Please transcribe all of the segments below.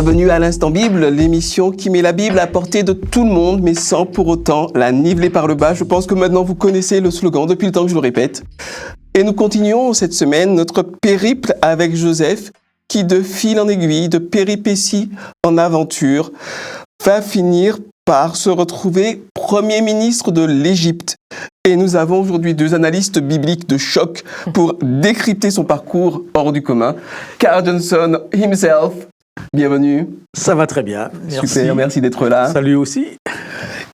Bienvenue à l'Instant Bible, l'émission qui met la Bible à portée de tout le monde, mais sans pour autant la niveler par le bas. Je pense que maintenant vous connaissez le slogan depuis le temps que je le répète. Et nous continuons cette semaine notre périple avec Joseph, qui de fil en aiguille, de péripétie en aventure, va finir par se retrouver Premier ministre de l'Égypte. Et nous avons aujourd'hui deux analystes bibliques de choc pour décrypter son parcours hors du commun. Carl Johnson himself, bienvenue. Ça va très bien, merci. Super, merci d'être là. Salut aussi.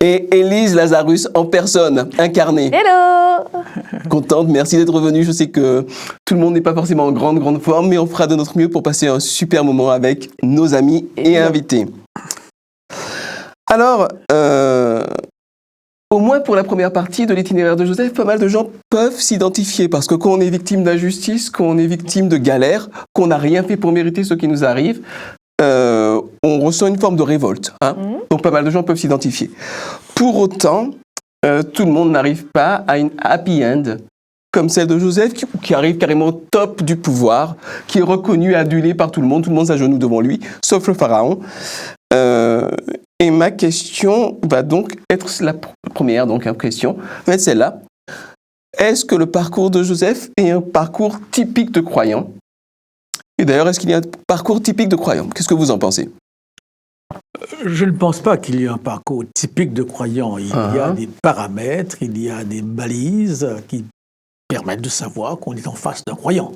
Et Élise Lazarus en personne, incarnée. Hello! Contente, merci d'être venue. Je sais que tout le monde n'est pas forcément en grande forme, mais on fera de notre mieux pour passer un super moment avec nos amis et invités. Alors, au moins pour la première partie de l'itinéraire de Joseph, pas mal de gens peuvent s'identifier parce que quand on est victime d'injustice, quand on est victime de galère, qu'on n'a rien fait pour mériter ce qui nous arrive, on ressent une forme de révolte. Donc pas mal de gens peuvent s'identifier. Pour autant, tout le monde n'arrive pas à une happy end comme celle de Joseph qui arrive carrément au top du pouvoir, qui est reconnu et adulé par tout le monde s'agenouille devant lui, sauf le pharaon. Et ma question va donc être la première question, va être celle-là. Est-ce que le parcours de Joseph est un parcours typique de croyant? Et d'ailleurs, est-ce qu'il y a un parcours typique de croyant? Qu'est-ce que vous en pensez? Je ne pense pas qu'il y ait un parcours typique de croyant. Il y a des paramètres, il y a des balises qui permettent de savoir qu'on est en face d'un croyant.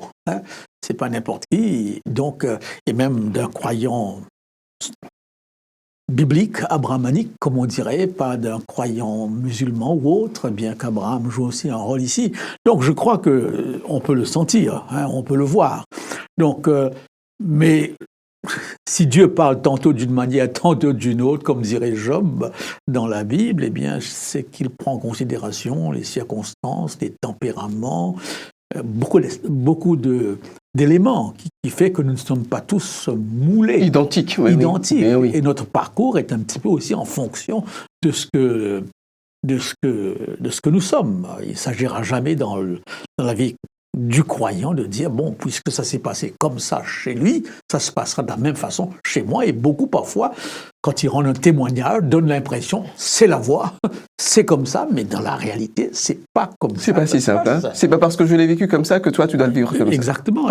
C'est pas n'importe qui. Donc, et même d'un croyant biblique, abrahamique, comme on dirait, pas d'un croyant musulman ou autre, bien qu'Abraham joue aussi un rôle ici. Donc je crois qu'on peut le sentir, on peut le voir. Donc, mais si Dieu parle tantôt d'une manière, tantôt d'une autre, comme dirait Job dans la Bible, eh bien c'est qu'il prend en considération les circonstances, les tempéraments, beaucoup d'éléments qui fait que nous ne sommes pas tous moulés. Identiques. Oui. Oui. Et notre parcours est un petit peu aussi en fonction de ce que nous sommes. Il ne s'agira jamais dans la vie du croyant de dire, bon, puisque ça s'est passé comme ça chez lui, ça se passera de la même façon chez moi. Et beaucoup, parfois, quand ils rendent un témoignage, donnent l'impression, c'est la voie, c'est comme ça, mais dans la réalité, c'est pas comme ça. C'est pas si simple. C'est pas parce que je l'ai vécu comme ça que toi, tu dois le vivre comme ça. Exactement.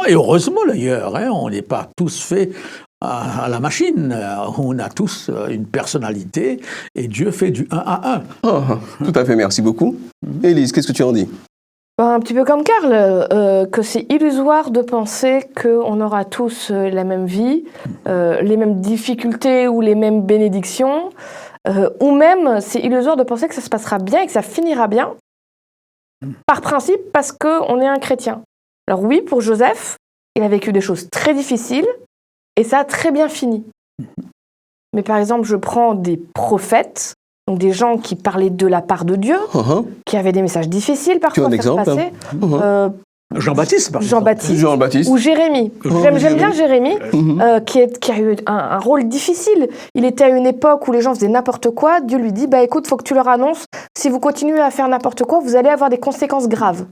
Et heureusement, d'ailleurs, on n'est pas tous faits à la machine. On a tous une personnalité et Dieu fait du 1 à 1. Tout à fait, merci beaucoup. Élise, qu'est-ce que tu en dis? Un petit peu comme Carl, que c'est illusoire de penser qu'on aura tous la même vie, les mêmes difficultés ou les mêmes bénédictions, ou même c'est illusoire de penser que ça se passera bien et que ça finira bien, par principe parce qu'on est un chrétien. Alors oui, pour Joseph, il a vécu des choses très difficiles et ça a très bien fini. Mais par exemple, je prends des prophètes, donc des gens qui parlaient de la part de Dieu, qui avaient des messages difficiles parfois à faire passer. Jean-Baptiste, par exemple. Jean-Baptiste. Ou Jérémie. J'aime bien Jérémie, qui a eu un rôle difficile. Il était à une époque où les gens faisaient n'importe quoi. Dieu lui dit, écoute, il faut que tu leur annonces, si vous continuez à faire n'importe quoi, vous allez avoir des conséquences graves.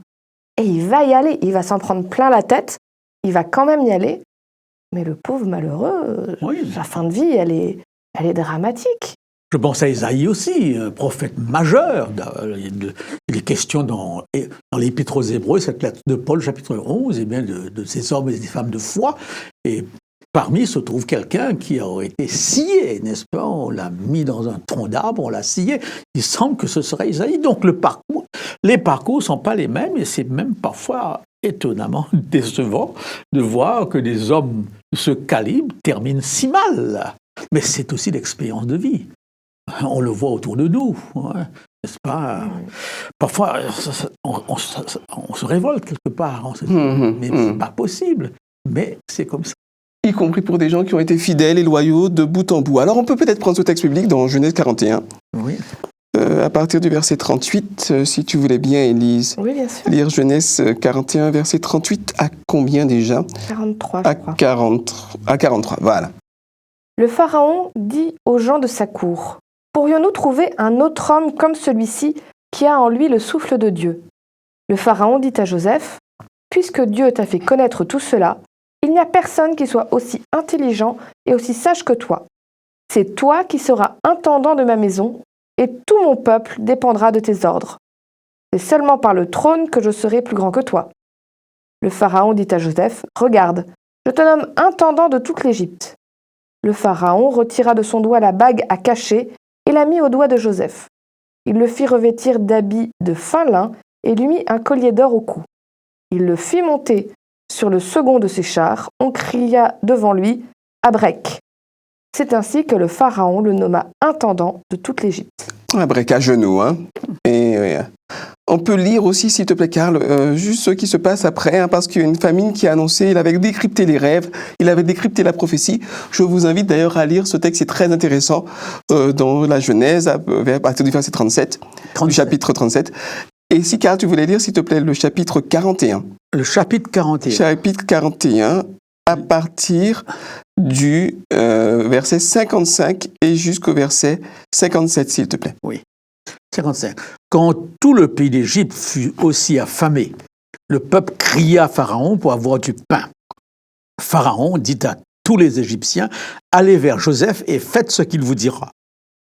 Et il va y aller, il va s'en prendre plein la tête, il va quand même y aller. Mais le pauvre malheureux, sa fin de vie, elle est dramatique. Je pense à Isaïe aussi, un prophète majeur. Il est question dans l'Épître aux Hébreux, cette lettre de Paul, chapitre 11, et bien de ces hommes et des femmes de foi. Et parmi se trouve quelqu'un qui aurait été scié, n'est-ce pas? On l'a mis dans un tronc d'arbre, on l'a scié. Il semble que ce serait Isaïe. Donc les parcours ne sont pas les mêmes, et c'est même parfois étonnamment décevant de voir que des hommes de ce calibre terminent si mal. Mais c'est aussi l'expérience de vie. On le voit autour de nous, n'est-ce pas? Parfois, on se révolte quelque part, on se dit, mais c'est pas possible. Mais c'est comme ça. Y compris pour des gens qui ont été fidèles et loyaux de bout en bout. Alors on peut peut-être prendre ce texte biblique dans Genèse 41. Oui. À partir du verset 38, si tu voulais bien, Élise. Oui, bien sûr. Lire Genèse 41, verset 38, à combien déjà? 43, je crois. À 43, voilà. Le Pharaon dit aux gens de sa cour, « Pourrions-nous trouver un autre homme comme celui-ci qui a en lui le souffle de Dieu ?» Le Pharaon dit à Joseph, « Puisque Dieu t'a fait connaître tout cela, il Il n'y a personne qui soit aussi intelligent et aussi sage que toi. C'est toi qui seras intendant de ma maison, et tout mon peuple dépendra de tes ordres. C'est seulement par le trône que je serai plus grand que toi. Le Pharaon dit à Joseph, « Regarde, je te nomme intendant de toute l'Égypte. » Le Pharaon retira de son doigt la bague à cacher et la mit au doigt de Joseph. Il le fit revêtir d'habits de fin lin et lui mit un collier d'or au cou. Il le fit monter sur le second de ses chars. On cria devant lui, « Abrek !» C'est ainsi que le Pharaon le nomma intendant de toute l'Égypte. Abrek à genoux, hein. Et on peut lire aussi, s'il te plaît, Karl, juste ce qui se passe après, hein, parce qu'il y a une famine qui a annoncé, il avait décrypté les rêves, il avait décrypté la prophétie. Je vous invite d'ailleurs à lire ce texte, c'est très intéressant, dans la Genèse, à partir du verset 37, du chapitre 37. Et si, Karl, tu voulais lire, s'il te plaît, le chapitre 41. Le chapitre 41. Chapitre 41, à partir du verset 55 et jusqu'au verset 57, s'il te plaît. Oui. 55. Quand tout le pays d'Égypte fut aussi affamé, le peuple cria à Pharaon pour avoir du pain. Pharaon dit à tous les Égyptiens, « Allez vers Joseph et faites ce qu'il vous dira. »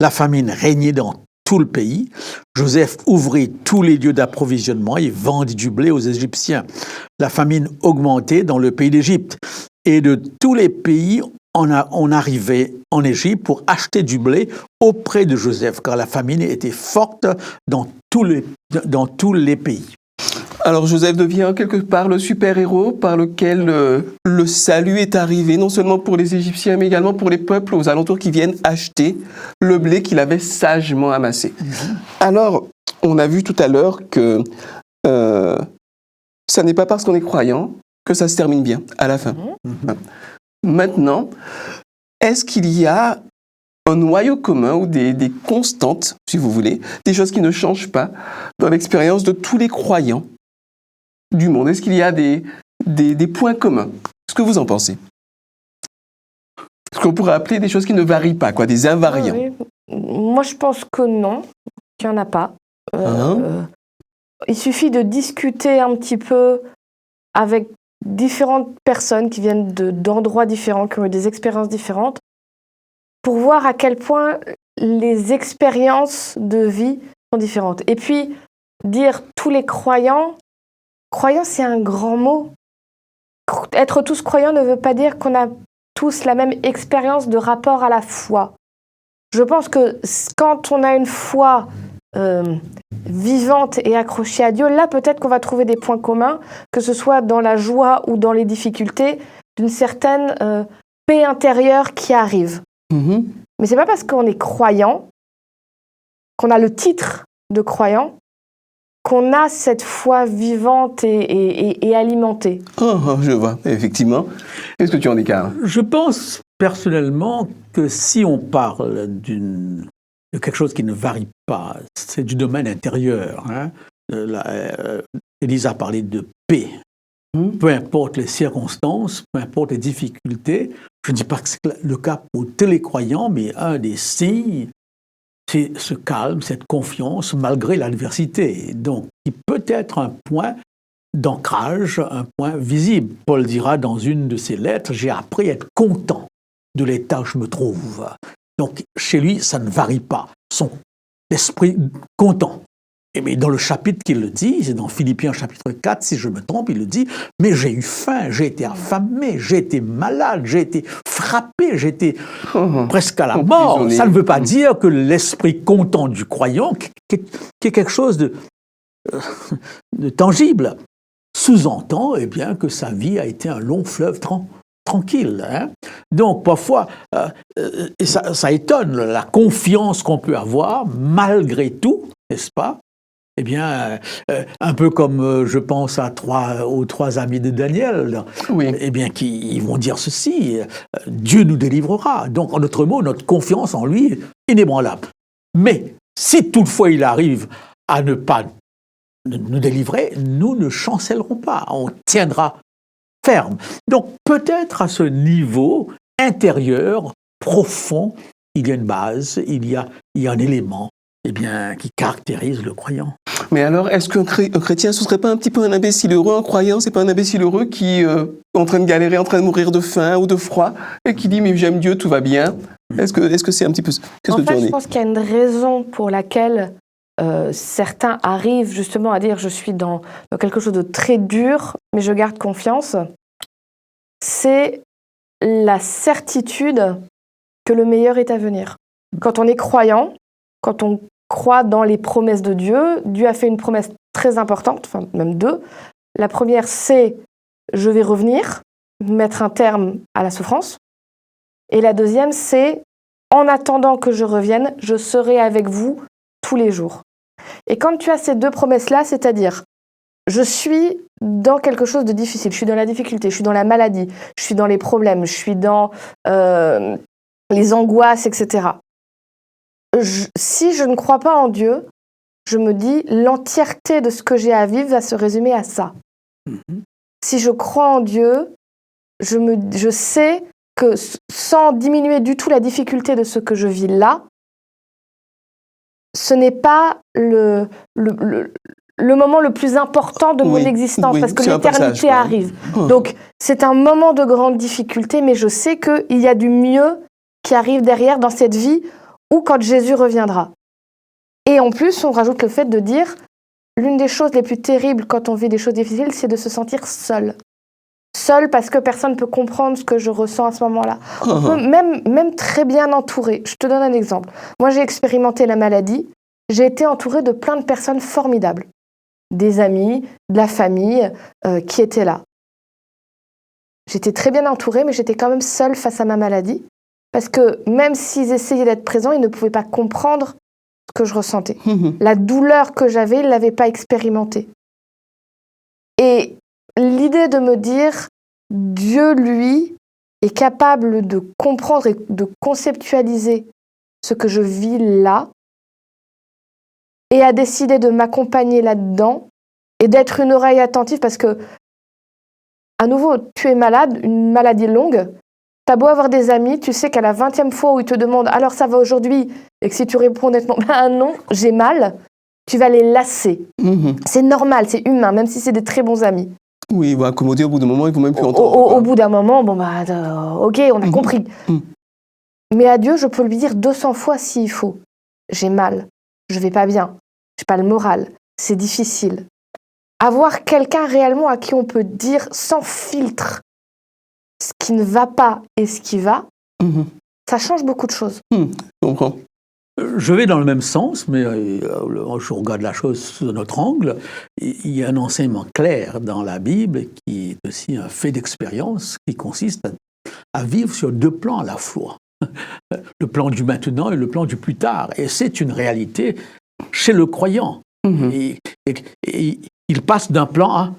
La famine régnait dans tout le pays. Joseph ouvrit tous les lieux d'approvisionnement et vendit du blé aux Égyptiens. La famine augmentait dans le pays d'Égypte. Et de tous les pays, on arrivait en Égypte pour acheter du blé auprès de Joseph, car la famine était forte dans tous les pays. Alors Joseph devient quelque part le super-héros par lequel le salut est arrivé, non seulement pour les Égyptiens, mais également pour les peuples aux alentours qui viennent acheter le blé qu'il avait sagement amassé. Alors, on a vu tout à l'heure que ça n'est pas parce qu'on est croyant que ça se termine bien à la fin. Maintenant, est-ce qu'il y a un noyau commun ou des constantes, si vous voulez, des choses qui ne changent pas dans l'expérience de tous les croyants du monde? Est-ce qu'il y a des points communs? Qu'est-ce que vous en pensez? Ce qu'on pourrait appeler des choses qui ne varient pas, quoi, des invariants. Oui. Moi, je pense que non, qu'il n'y en a pas. Il suffit de discuter un petit peu avec différentes personnes qui viennent d'endroits différents, qui ont eu des expériences différentes, pour voir à quel point les expériences de vie sont différentes. Et puis, dire tous les croyants, c'est un grand mot. Être tous croyants ne veut pas dire qu'on a tous la même expérience de rapport à la foi. Je pense que quand on a une foi vivante et accrochée à Dieu, là peut-être qu'on va trouver des points communs, que ce soit dans la joie ou dans les difficultés, d'une certaine paix intérieure qui arrive. Mais c'est pas parce qu'on est croyant, qu'on a le titre de croyant, qu'on a cette foi vivante et alimentée. Je vois, effectivement. Qu'est-ce que tu en dis, Karl? Je pense personnellement que si on parle de quelque chose qui ne varie pas, c'est du domaine intérieur. Élise a parlé de paix. Peu importe les circonstances, peu importe les difficultés, je ne dis pas que c'est le cas pour tous les croyants, mais un des signes, c'est ce calme, cette confiance malgré l'adversité. Donc, il peut être un point d'ancrage, un point visible. Paul dira dans une de ses lettres, « J'ai appris à être content de l'état où je me trouve. » Donc, chez lui, ça ne varie pas. Son esprit content. Mais dans le chapitre qu'il le dit, c'est dans Philippiens chapitre 4, si je me trompe, il le dit, « Mais j'ai eu faim, j'ai été affamé, j'ai été malade, j'ai été frappé, j'ai été presque à la mort. » Ça ne veut pas dire que l'esprit content du croyant, qui est quelque chose de tangible, sous-entend eh bien, que sa vie a été un long fleuve tranquille. Donc, parfois, et ça étonne, la confiance qu'on peut avoir, malgré tout, n'est-ce pas? Eh bien, un peu comme je pense aux trois amis de Daniel, eh bien, qui vont dire ceci, Dieu nous délivrera. Donc, en d'autres mots, notre confiance en lui est inébranlable. Mais, si toutefois il arrive à ne pas nous délivrer, nous ne chancellerons pas, on tiendra ferme. Donc, peut-être à ce niveau intérieur, profond, il y a une base, il y a un élément qui caractérise le croyant. Mais alors, est-ce qu'un chrétien, ce serait pas un petit peu un imbécile heureux? Un croyant, c'est pas un imbécile heureux qui est en train de galérer, en train de mourir de faim ou de froid, et qui dit, mais j'aime Dieu, tout va bien? Est-ce que c'est un petit peu... Qu'est-ce que tu en je dis? pense qu'il y a une raison pour laquelle certains arrivent justement à dire je suis dans quelque chose de très dur, mais je garde confiance. C'est la certitude que le meilleur est à venir. Quand on est croyant, quand on croit dans les promesses de Dieu, Dieu a fait une promesse très importante, enfin même deux. La première, c'est je vais revenir, mettre un terme à la souffrance. Et la deuxième, c'est en attendant que je revienne, je serai avec vous tous les jours. Et quand tu as ces deux promesses-là, c'est-à-dire je suis dans quelque chose de difficile, je suis dans la difficulté, je suis dans la maladie, je suis dans les problèmes, je suis dans les angoisses, etc. Si je ne crois pas en Dieu, je me dis l'entièreté de ce que j'ai à vivre va se résumer à ça. Si je crois en Dieu, je sais que sans diminuer du tout la difficulté de ce que je vis là, ce n'est pas le moment le plus important de mon existence, parce que l'éternité arrive. Donc, c'est un moment de grande difficulté, mais je sais qu'il y a du mieux qui arrive derrière dans cette vie ou quand Jésus reviendra. Et en plus, on rajoute le fait de dire, l'une des choses les plus terribles quand on vit des choses difficiles, c'est de se sentir seul. Seul parce que personne ne peut comprendre ce que je ressens à ce moment-là. On peut même très bien entouré. Je te donne un exemple. Moi, j'ai expérimenté la maladie. J'ai été entourée de plein de personnes formidables. Des amis, de la famille qui étaient là. J'étais très bien entourée, mais j'étais quand même seule face à ma maladie. Parce que même s'ils essayaient d'être présents, ils ne pouvaient pas comprendre ce que je ressentais. La douleur que j'avais, ils ne l'avaient pas expérimentée. Et l'idée de me dire, Dieu, lui, est capable de comprendre et de conceptualiser ce que je vis là, et a décidé de m'accompagner là-dedans, et d'être une oreille attentive, parce que, à nouveau, tu es malade, une maladie longue, t'as beau avoir des amis, tu sais qu'à la 20e fois où ils te demandent « Alors ça va aujourd'hui ?» et que si tu réponds honnêtement « Ben non, j'ai mal », tu vas les lasser. C'est normal, c'est humain, même si c'est des très bons amis. Oui, ils vont accommoder au bout d'un moment, ils vont même plus entendre. Au bout d'un moment, ok, on a compris. Mais à Dieu, je peux lui dire 200 fois s'il faut. J'ai mal, je vais pas bien, j'ai pas le moral, c'est difficile. Avoir quelqu'un réellement à qui on peut dire sans filtre ce qui ne va pas et ce qui va, ça change beaucoup de choses. Je comprends. Je vais dans le même sens, mais je regarde la chose sous un autre angle. Il y a un enseignement clair dans la Bible qui est aussi un fait d'expérience qui consiste à vivre sur deux plans à la fois. Le plan du maintenant et le plan du plus tard. Et c'est une réalité chez le croyant. Et il passe d'un plan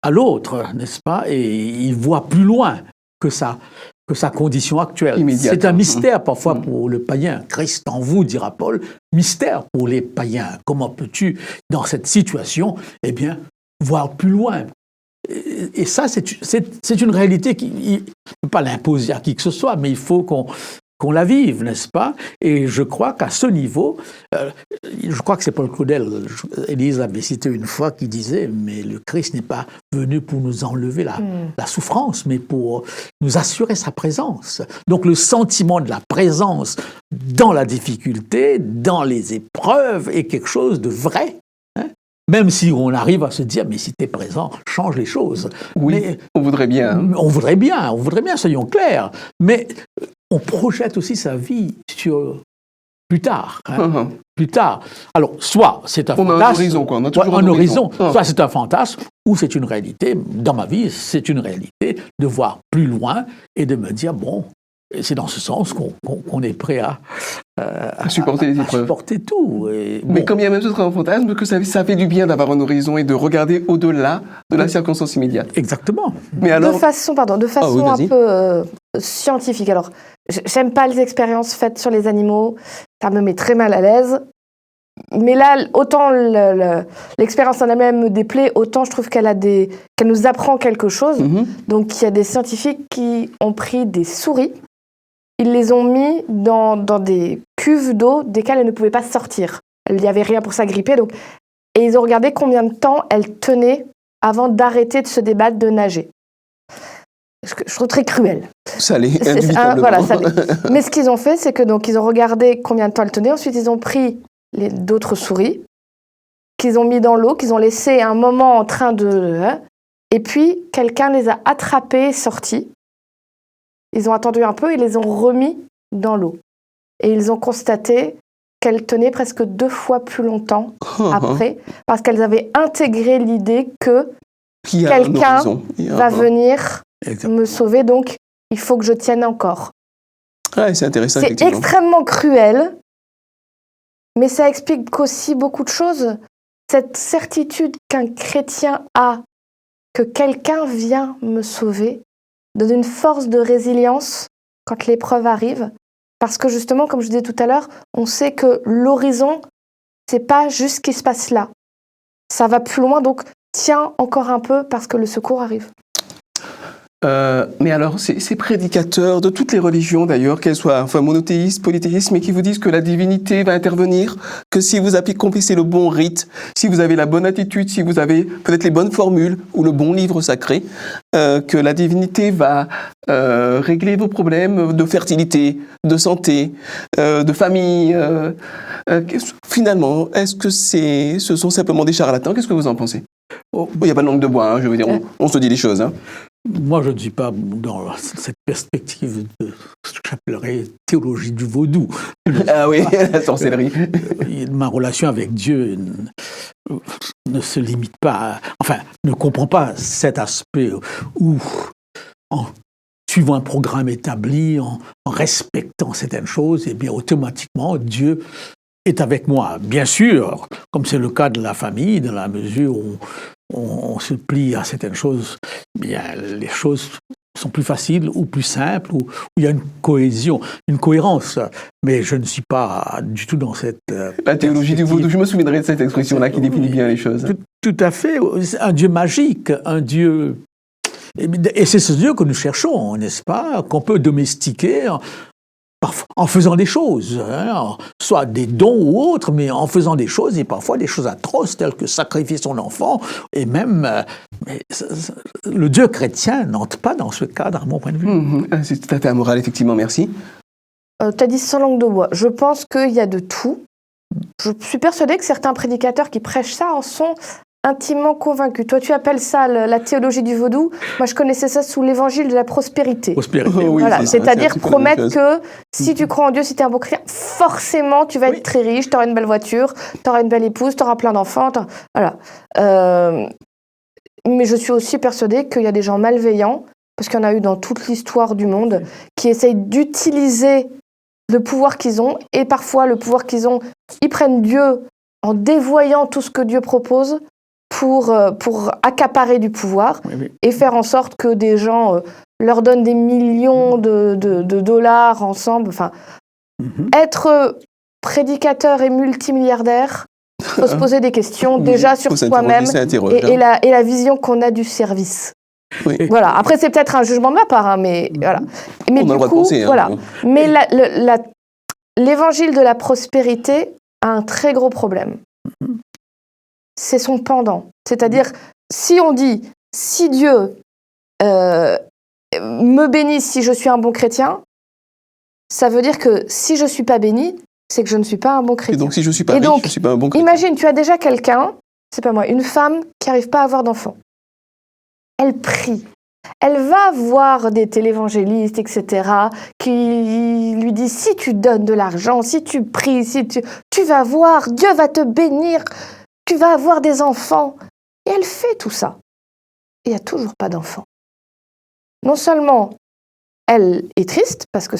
à l'autre, n'est-ce pas? Et il voit plus loin que sa condition actuelle. Immédiate. C'est un mystère parfois pour le païen. Christ en vous, dira Paul, mystère pour les païens. Comment peux-tu, dans cette situation, voir plus loin? Et ça, c'est une réalité qui ne peut pas l'imposer à qui que ce soit, mais il faut qu'on la vive, n'est-ce pas? Et je crois qu'à ce niveau, je crois que c'est Paul Claudel, Élise avait cité une fois, qui disait, mais le Christ n'est pas venu pour nous enlever la souffrance, mais pour nous assurer sa présence. Donc le sentiment de la présence dans la difficulté, dans les épreuves, est quelque chose de vrai. Même si on arrive à se dire, mais si tu es présent, change les choses. Oui, mais on voudrait bien. On voudrait bien, soyons clairs. Mais on projette aussi sa vie sur plus tard. Plus tard. Alors, soit c'est un fantasme. On a un horizon, quoi. On a toujours un horizon. Soit c'est un fantasme, ou c'est une réalité. Dans ma vie, c'est une réalité de voir plus loin et de me dire, bon, c'est dans ce sens qu'on est prêt à supporter les épreuves. À supporter tout. Mais comme il y a même ce un fantasme, que ça fait du bien d'avoir un horizon et de regarder au-delà de la circonstance immédiate. Exactement. Mais alors... De façon un peu scientifique. Alors, j'aime pas les expériences faites sur les animaux, ça me met très mal à l'aise. Mais là, autant l'expérience en elle-même me déplaît, autant je trouve qu'elle nous apprend quelque chose. Donc, il y a des scientifiques qui ont pris des souris, ils les ont mis dans des cuves d'eau desquelles elles ne pouvaient pas sortir. il n'y avait rien pour s'agripper. Donc... Et ils ont regardé combien de temps elle tenait avant d'arrêter de se débattre, de nager. Je trouve très cruel. Ça l'est, indubitablement. Voilà, ça l'est. Mais ce qu'ils ont fait, c'est que donc ils ont regardé combien de temps elle tenait. Ensuite, ils ont pris d'autres souris qu'ils ont mis dans l'eau, qu'ils ont laissé un moment en train de... Et puis, quelqu'un les a attrapés et sortis. Ils ont attendu un peu et les ont remis dans l'eau. Et ils ont constaté qu'elles tenaient presque 2 fois plus longtemps après, parce qu'elles avaient intégré l'idée que quelqu'un va venir me sauver, donc il faut que je tienne encore. Ouais, c'est intéressant. C'est extrêmement cruel, mais ça explique aussi beaucoup de choses. Cette certitude qu'un chrétien a, que quelqu'un vient me sauver, donne une force de résilience quand l'épreuve arrive. Parce que justement, comme je disais tout à l'heure, on sait que l'horizon, c'est pas juste ce qui se passe là. Ça va plus loin, donc tiens encore un peu parce que le secours arrive. Mais alors, ces prédicateurs de toutes les religions d'ailleurs, qu'elles soient monothéistes, polythéistes, mais qui vous disent que la divinité va intervenir, que si vous accomplissez le bon rite, si vous avez la bonne attitude, si vous avez peut-être les bonnes formules ou le bon livre sacré, que la divinité va régler vos problèmes de fertilité, de santé, de famille. Finalement, est-ce que ce sont simplement des charlatans? Qu'est-ce que vous en pensez? Il n'y a pas de langue de bois, hein, je veux dire, on se dit les choses. Hein. Moi, je ne suis pas dans cette perspective de ce que j'appellerais théologie du vaudou. Ah oui, la sorcellerie. Ma relation avec Dieu ne se limite pas, ne comprend pas cet aspect où, en suivant un programme établi, en respectant certaines choses, et bien automatiquement, Dieu est avec moi. Bien sûr, comme c'est le cas de la famille, dans la mesure où on se plie à certaines choses, bien, les choses sont plus faciles ou plus simples, où il y a une cohésion, une cohérence. Mais je ne suis pas du tout dans cette... La théologie du vaudou, je me souviendrai de cette expression-là qui définit bien les choses. Tout à fait. Un Dieu magique, un Dieu... Et c'est ce Dieu que nous cherchons, n'est-ce pas? Qu'on peut domestiquer en faisant des choses, hein, soit des dons ou autres, mais en faisant des choses, et parfois des choses atroces, telles que sacrifier son enfant, et même le Dieu chrétien n'entre pas dans ce cadre, à mon point de vue. C'est tout à fait amoral, effectivement, merci. Tu as dit sans langue de bois. Je pense qu'il y a de tout. Je suis persuadée que certains prédicateurs qui prêchent ça en sont intimement convaincus. Toi, tu appelles ça la théologie du vaudou. Moi, je connaissais ça sous l'évangile de la prospérité. Oui, voilà. C'est-à-dire promettre que si tu crois en Dieu, si tu es un bon chrétien, forcément, tu vas être très riche, tu auras une belle voiture, tu auras une belle épouse, tu auras plein d'enfants. Voilà. Mais je suis aussi persuadée qu'il y a des gens malveillants, parce qu'il y en a eu dans toute l'histoire du monde, qui essayent d'utiliser le pouvoir qu'ils ont, et parfois le pouvoir qu'ils ont, ils prennent Dieu en dévoyant tout ce que Dieu propose pour accaparer du pouvoir et faire en sorte que des gens leur donnent des millions de dollars ensemble. Enfin, être prédicateur et multimilliardaire, il faut se poser des questions déjà sur soi-même et la vision qu'on a du service. Oui. Voilà. Après, c'est peut-être un jugement de ma part, hein, mais voilà. Mais on a le droit de penser. Voilà. Mais l'évangile de la prospérité a un très gros problème. C'est son pendant. C'est-à-dire, si on dit, si Dieu me bénit si je suis un bon chrétien, ça veut dire que si je ne suis pas béni, c'est que je ne suis pas un bon chrétien. Et donc, si je ne suis pas riche, je ne suis pas un bon chrétien. Imagine, tu as déjà quelqu'un, c'est pas moi, une femme qui n'arrive pas à avoir d'enfant. Elle prie. Elle va voir des télévangélistes, etc., qui lui disent, si tu donnes de l'argent, si tu pries, tu vas voir, Dieu va te bénir, tu vas avoir des enfants. Et elle fait tout ça. Et il n'y a toujours pas d'enfants. Non seulement elle est triste, parce que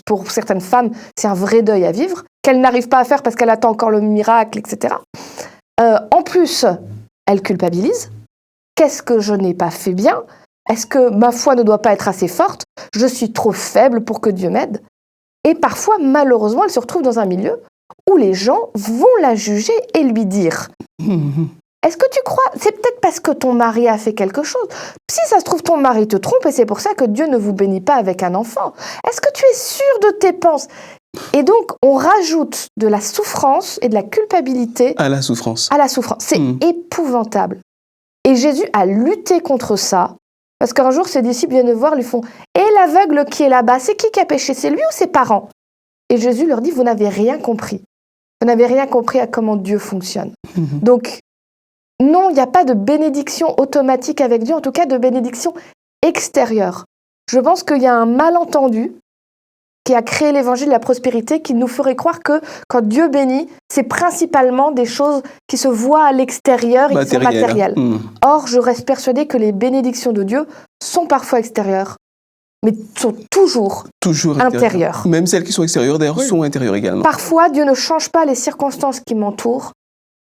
pour certaines femmes, c'est un vrai deuil à vivre, qu'elle n'arrive pas à faire parce qu'elle attend encore le miracle, etc. En plus, elle culpabilise. Qu'est-ce que je n'ai pas fait bien ? Est-ce que ma foi ne doit pas être assez forte ? Je suis trop faible pour que Dieu m'aide. Et parfois, malheureusement, elle se retrouve dans un milieu où les gens vont la juger et lui dire « Est-ce que tu crois ? C'est peut-être parce que ton mari a fait quelque chose. Si ça se trouve, ton mari te trompe et c'est pour ça que Dieu ne vous bénit pas avec un enfant. Est-ce que tu es sûr de tes pensées ?» Et donc, on rajoute de la souffrance et de la culpabilité À la souffrance. à la souffrance. C'est épouvantable. Et Jésus a lutté contre ça, parce qu'un jour, ses disciples viennent le voir, lui font « Et l'aveugle qui est là-bas, c'est qui a péché, c'est lui ou ses parents ?» Et Jésus leur dit « Vous n'avez rien compris. Vous n'avez rien compris à comment Dieu fonctionne. » Donc, non, il n'y a pas de bénédiction automatique avec Dieu, en tout cas de bénédiction extérieure. Je pense qu'il y a un malentendu qui a créé l'évangile de la prospérité, qui nous ferait croire que quand Dieu bénit, c'est principalement des choses qui se voient à l'extérieur et qui sont matérielles. Or, je reste persuadée que les bénédictions de Dieu sont parfois extérieures, mais sont toujours intérieures. Même celles qui sont extérieures, d'ailleurs, sont intérieures également. Parfois, Dieu ne change pas les circonstances qui m'entourent,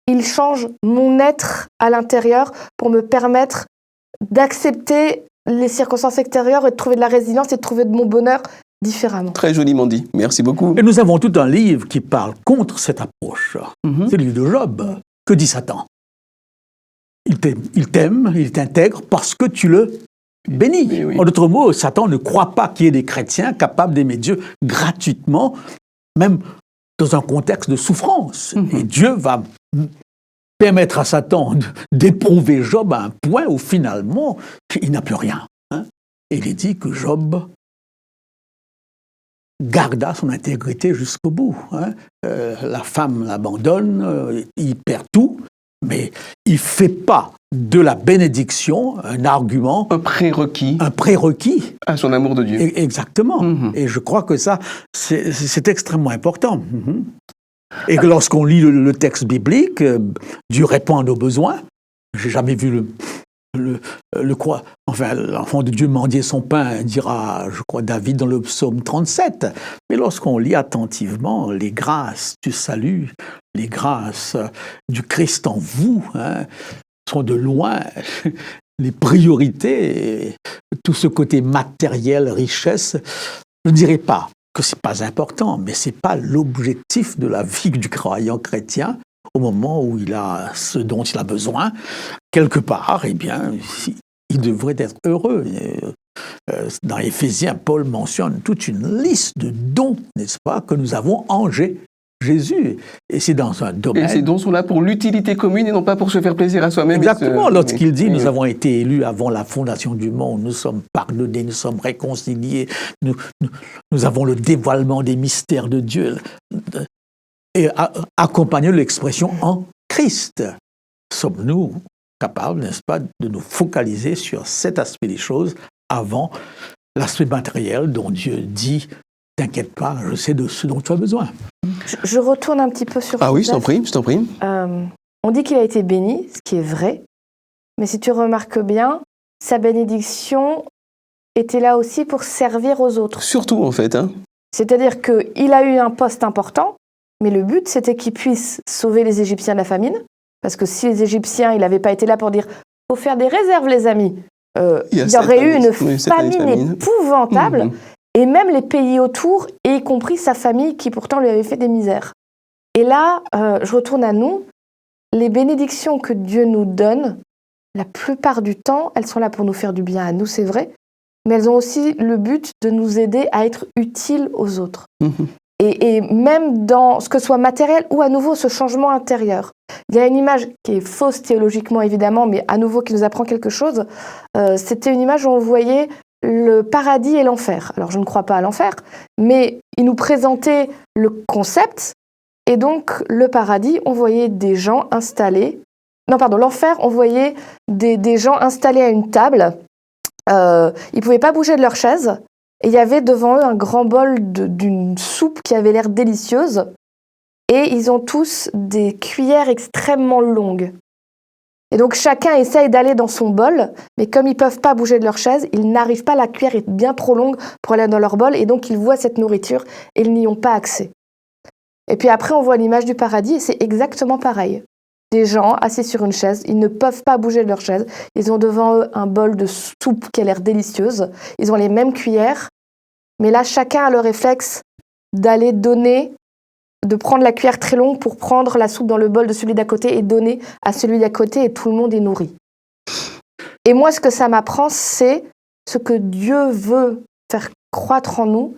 il change mon être à l'intérieur pour me permettre d'accepter les circonstances extérieures et de trouver de la résilience et de trouver de mon bonheur différemment. Très joliment dit. Merci beaucoup. Et nous avons tout un livre qui parle contre cette approche. C'est le livre de Job. Que dit Satan ? Il t'aime, il t'intègre parce que tu le bénis. Oui. En d'autres mots, Satan ne croit pas qu'il y ait des chrétiens capables d'aimer Dieu gratuitement, même dans un contexte de souffrance. Et Dieu va permettre à Satan d'éprouver Job à un point où finalement, il n'a plus rien. Et il est dit que Job garda son intégrité jusqu'au bout. La femme l'abandonne, il perd tout, mais il ne fait pas de la bénédiction un argument. Un prérequis. À son amour de Dieu. Exactement. Et je crois que ça, c'est extrêmement important. Et que lorsqu'on lit le texte biblique, Dieu répond à nos besoins. J'ai jamais vu l'enfant de Dieu mendier son pain, dira, je crois, David dans le psaume 37. Mais lorsqu'on lit attentivement les grâces du salut, les grâces du Christ en vous, sont de loin les priorités, tout ce côté matériel, richesse. Je ne dirais pas que ce n'est pas important, mais ce n'est pas l'objectif de la vie du croyant chrétien. Au moment où il a ce dont il a besoin, quelque part, eh bien, il devrait être heureux. Dans Éphésiens, Paul mentionne toute une liste de dons, n'est-ce pas, que nous avons en Jésus. Et c'est dans un domaine... Et ces dons sont là pour l'utilité commune et non pas pour se faire plaisir à soi-même. Exactement. Lorsqu'il dit « Nous avons été élus avant la fondation du monde, nous sommes pardonnés, nous sommes réconciliés, nous avons le dévoilement des mystères de Dieu. » Et accompagner l'expression « en Christ ». Sommes-nous capables, n'est-ce pas, de nous focaliser sur cet aspect des choses avant l'aspect matériel dont Dieu dit « T'inquiète pas, je sais de ce dont tu as besoin ». Je retourne un petit peu sur... Ah oui, je t'en prie. On dit qu'il a été béni, ce qui est vrai, mais si tu remarques bien, sa bénédiction était là aussi pour servir aux autres. Surtout, en fait. C'est-à-dire qu'il a eu un poste important, mais le but, c'était qu'il puisse sauver les Égyptiens de la famine, parce que si les Égyptiens, il n'avait pas été là pour dire « faut faire des réserves, les amis », il y aurait eu une famine épouvantable, et même les pays autour, y compris sa famille, qui pourtant lui avait fait des misères. Et là, je retourne à nous, les bénédictions que Dieu nous donne, la plupart du temps, elles sont là pour nous faire du bien à nous, c'est vrai, mais elles ont aussi le but de nous aider à être utiles aux autres. Et même dans ce que soit matériel ou à nouveau ce changement intérieur. Il y a une image qui est fausse théologiquement évidemment, mais à nouveau qui nous apprend quelque chose. C'était une image où on voyait le paradis et l'enfer. Alors je ne crois pas à l'enfer, mais il nous présentait le concept. Et donc le paradis, on voyait des gens installés. Non pardon, l'enfer, on voyait des gens installés à une table. Ils ne pouvaient pas bouger de leur chaise. Et il y avait devant eux un grand bol d'une soupe qui avait l'air délicieuse. Et ils ont tous des cuillères extrêmement longues. Et donc chacun essaye d'aller dans son bol, mais comme ils ne peuvent pas bouger de leur chaise, ils n'arrivent pas, la cuillère est bien trop longue pour aller dans leur bol, et donc ils voient cette nourriture et ils n'y ont pas accès. Et puis après, on voit l'image du paradis, et c'est exactement pareil. Des gens assis sur une chaise, ils ne peuvent pas bouger de leur chaise, ils ont devant eux un bol de soupe qui a l'air délicieuse, ils ont les mêmes cuillères, mais là, chacun a le réflexe d'aller donner, de prendre la cuillère très longue pour prendre la soupe dans le bol de celui d'à côté et donner à celui d'à côté, et tout le monde est nourri. Et moi, ce que ça m'apprend, c'est ce que Dieu veut faire croître en nous,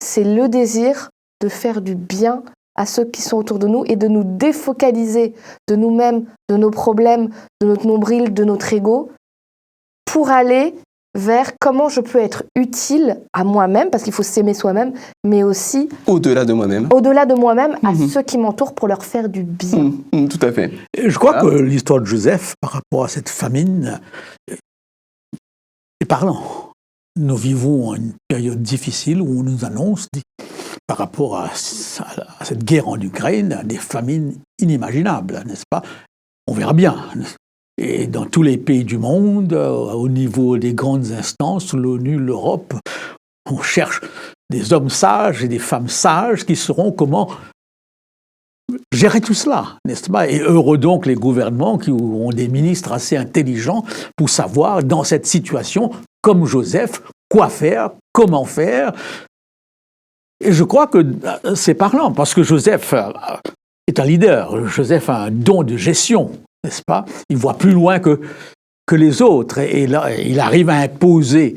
c'est le désir de faire du bien à ceux qui sont autour de nous et de nous défocaliser de nous-mêmes, de nos problèmes, de notre nombril, de notre ego, pour aller vers comment je peux être utile à moi-même, parce qu'il faut s'aimer soi-même, mais aussi Au-delà de moi-même. au-delà de moi-même, à ceux qui m'entourent pour leur faire du bien. Tout à fait. Et je crois que l'histoire de Joseph, par rapport à cette famine, est parlant. Nous vivons une période difficile où on nous annonce, par rapport à cette guerre en Ukraine, des famines inimaginables, n'est-ce pas? On verra bien. Et dans tous les pays du monde, au niveau des grandes instances, l'ONU, l'Europe, on cherche des hommes sages et des femmes sages qui sauront comment gérer tout cela, n'est-ce pas? Et heureux donc les gouvernements qui ont des ministres assez intelligents pour savoir, dans cette situation, comme Joseph, quoi faire, comment faire. Et je crois que c'est parlant, parce que Joseph est un leader. Joseph a un don de gestion, n'est-ce pas? Il voit plus loin que les autres. Et là, il arrive à imposer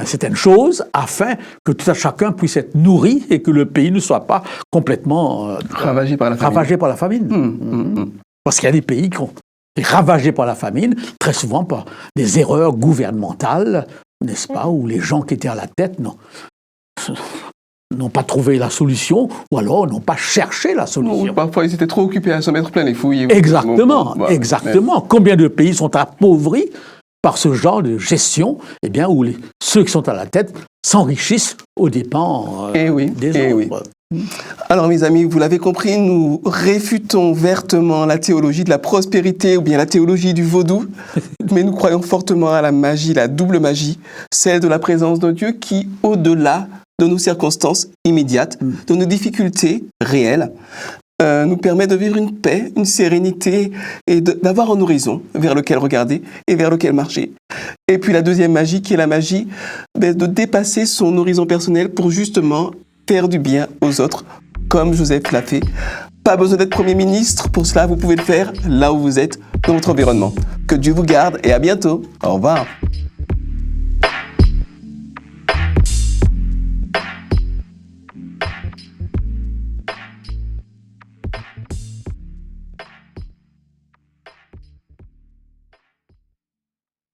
certaines choses afin que tout à chacun puisse être nourri et que le pays ne soit pas complètement Ravagé par la famine. Parce qu'il y a des pays qui sont ravagés par la famine, très souvent par des erreurs gouvernementales, n'est-ce pas, où les gens qui étaient à la tête n'ont pas trouvé la solution, ou alors n'ont pas cherché la solution. Oui, parfois, ils étaient trop occupés à se mettre plein les fouilles. Exactement. Combien de pays sont appauvris par ce genre de gestion, où ceux qui sont à la tête s'enrichissent aux dépens des autres. Alors, mes amis, vous l'avez compris, nous réfutons vertement la théologie de la prospérité ou bien la théologie du vaudou, mais nous croyons fortement à la magie, la double magie, celle de la présence de Dieu qui, au-delà de nos circonstances immédiates, de nos difficultés réelles, nous permet de vivre une paix, une sérénité et d'avoir un horizon vers lequel regarder et vers lequel marcher. Et puis la deuxième magie qui est la magie de dépasser son horizon personnel pour justement faire du bien aux autres, comme Joseph l'a fait. Pas besoin d'être Premier ministre, pour cela vous pouvez le faire là où vous êtes, dans votre environnement. Que Dieu vous garde et à bientôt. Au revoir.